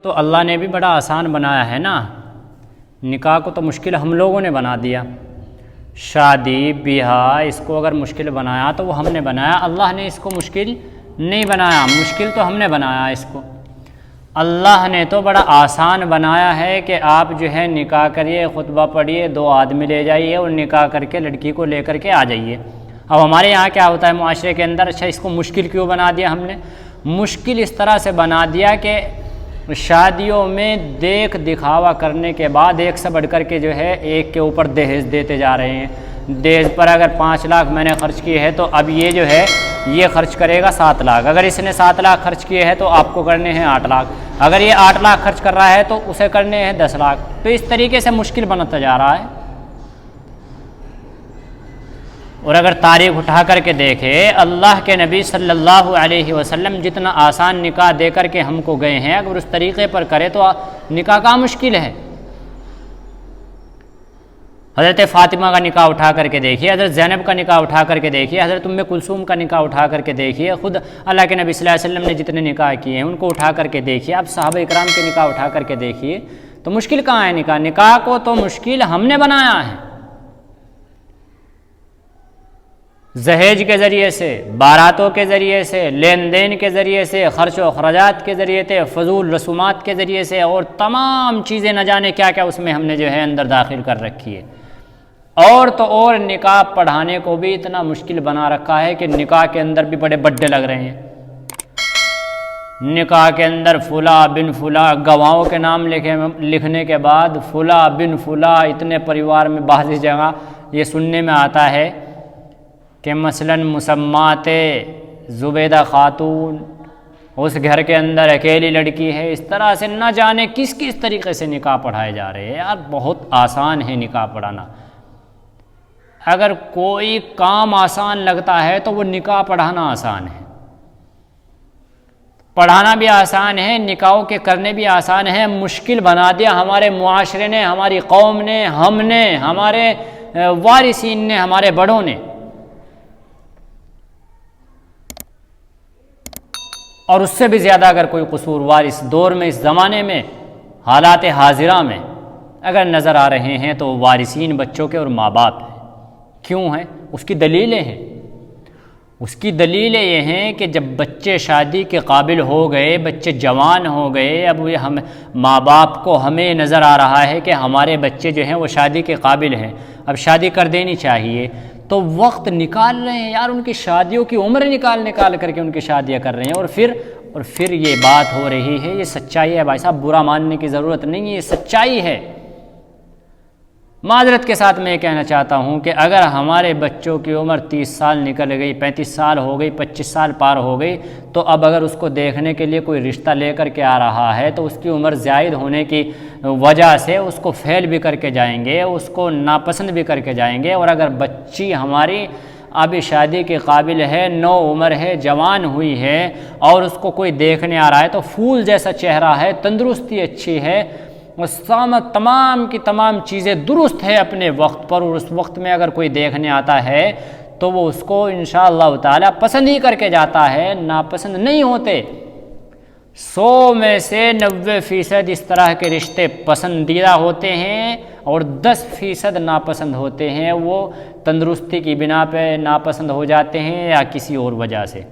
تو اللہ نے بھی بڑا آسان بنایا ہے نا، نکاح کو تو مشکل ہم لوگوں نے بنا دیا۔ شادی بیاہ اس کو اگر مشکل بنایا تو وہ ہم نے بنایا، اللہ نے اس کو مشکل نہیں بنایا، مشکل تو ہم نے بنایا اس کو۔ اللہ نے تو بڑا آسان بنایا ہے کہ آپ جو ہے نکاح کریے، خطبہ پڑھیے، 2 آدمی لے جائیے اور نکاح کر کے لڑکی کو لے کر کے آ جائیے۔ اب ہمارے یہاں کیا ہوتا ہے معاشرے کے اندر، اچھا اس کو مشکل کیوں بنا دیا ہم نے؟ مشکل اس طرح سے بنا دیا کہ شادیوں میں دیکھ دکھاوا کرنے کے بعد ایک سے بڑھ کر کے جو ہے ایک کے اوپر دہیز دیتے جا رہے ہیں۔ دہیز پر اگر 5 لاکھ میں نے خرچ کیے ہیں تو اب یہ جو ہے یہ خرچ کرے گا 7 لاکھ، اگر اس نے 7 لاکھ خرچ کیے ہیں تو آپ کو کرنے ہیں 8 لاکھ، اگر یہ 8 لاکھ خرچ کر رہا ہے تو اسے کرنے ہیں 10 لاکھ۔ تو اس طریقے سے مشکل بنتا جا رہا ہے۔ اور اگر تاریخ اٹھا کر کے دیکھے، اللہ کے نبی صلی اللہ علیہ وسلم جتنا آسان نکاح دے کر کے ہم کو گئے ہیں، اگر اس طریقے پر کرے تو نکاح کا مشکل ہے۔ حضرت فاطمہ کا نکاح اٹھا کر کے دیکھیے، حضرت زینب کا نکاح اٹھا کر کے دیکھیے، حضرت ام کلثوم کا نکاح اٹھا کر کے دیکھیے، خود اللہ کے نبی صلی اللہ علیہ وسلم نے جتنے نکاح کیے ہیں ان کو اٹھا کر کے دیکھیے، اب صحابہ اکرام کے نکاح اٹھا کر کے دیکھیے، تو مشکل کہاں ہے نکاح؟ نکاح کو تو مشکل ہم نے بنایا ہے۔ جہیز کے ذریعے سے، باراتوں کے ذریعے سے، لین دین کے ذریعے سے، خرچ و اخراجات کے ذریعے سے، فضول رسومات کے ذریعے سے، اور تمام چیزیں نہ جانے کیا کیا اس میں ہم نے جو ہے اندر داخل کر رکھی ہے۔ اور تو اور نکاح پڑھانے کو بھی اتنا مشکل بنا رکھا ہے کہ نکاح کے اندر بھی بڑے بڈے لگ رہے ہیں۔ نکاح کے اندر فلاں بن فلاں، گواہوں کے نام لکھنے کے بعد فلاں بن فلاں، اتنے پریوار میں بعض جگہ یہ سننے میں آتا ہے کہ مثلاً مسمات زبیدہ خاتون اس گھر کے اندر اکیلی لڑکی ہے، اس طرح سے نہ جانے کس کس طریقے سے نکاح پڑھائے جا رہے ہیں۔ یار بہت آسان ہے نکاح پڑھانا، اگر کوئی کام آسان لگتا ہے تو وہ نکاح پڑھانا آسان ہے۔ پڑھانا بھی آسان ہے، نکاحوں کے کرنے بھی آسان ہے، مشکل بنا دیا ہمارے معاشرے نے، ہماری قوم نے، ہم نے، ہمارے وارثین نے، ہمارے بڑوں نے۔ اور اس سے بھی زیادہ اگر کوئی قصوروار اس دور میں، اس زمانے میں، حالات حاضرہ میں اگر نظر آ رہے ہیں تو وارثین بچوں کے اور ماں باپ ہیں۔ کیوں ہیں؟ اس کی دلیلیں ہیں۔ اس کی دلیلیں یہ ہیں کہ جب بچے شادی کے قابل ہو گئے، بچے جوان ہو گئے، اب یہ ماں باپ کو ہمیں نظر آ رہا ہے کہ ہمارے بچے جو ہیں وہ شادی کے قابل ہیں، اب شادی کر دینی چاہیے، تو وقت نکال رہے ہیں یار، ان کی شادیوں کی عمر نکال کر کے ان کی شادیاں کر رہے ہیں۔ اور پھر یہ بات ہو رہی ہے، یہ سچائی ہے بھائی صاحب، برا ماننے کی ضرورت نہیں ہے، یہ سچائی ہے۔ معذرت کے ساتھ میں یہ کہنا چاہتا ہوں کہ اگر ہمارے بچوں کی عمر 30 سال نکل گئی، 35 سال ہو گئی، 25 سال پار ہو گئی، تو اب اگر اس کو دیکھنے کے لیے کوئی رشتہ لے کر کے آ رہا ہے تو اس کی عمر زائد ہونے کی وجہ سے اس کو فیل بھی کر کے جائیں گے، اس کو ناپسند بھی کر کے جائیں گے۔ اور اگر بچی ہماری ابھی شادی کے قابل ہے، نو عمر ہے، جوان ہوئی ہے، اور اس کو کوئی دیکھنے آ رہا ہے تو پھول جیسا چہرہ ہے، تندرستی اچھی ہے، تمام کی تمام چیزیں درست ہے اپنے وقت پر، اور اس وقت میں اگر کوئی دیکھنے آتا ہے تو وہ اس کو انشاءاللہ تعالی پسند ہی کر کے جاتا ہے، ناپسند نہیں ہوتے۔ 100 میں سے 90% اس طرح کے رشتے پسندیدہ ہوتے ہیں، اور 10% ناپسند ہوتے ہیں، وہ تندرستی کی بنا پہ ناپسند ہو جاتے ہیں یا کسی اور وجہ سے۔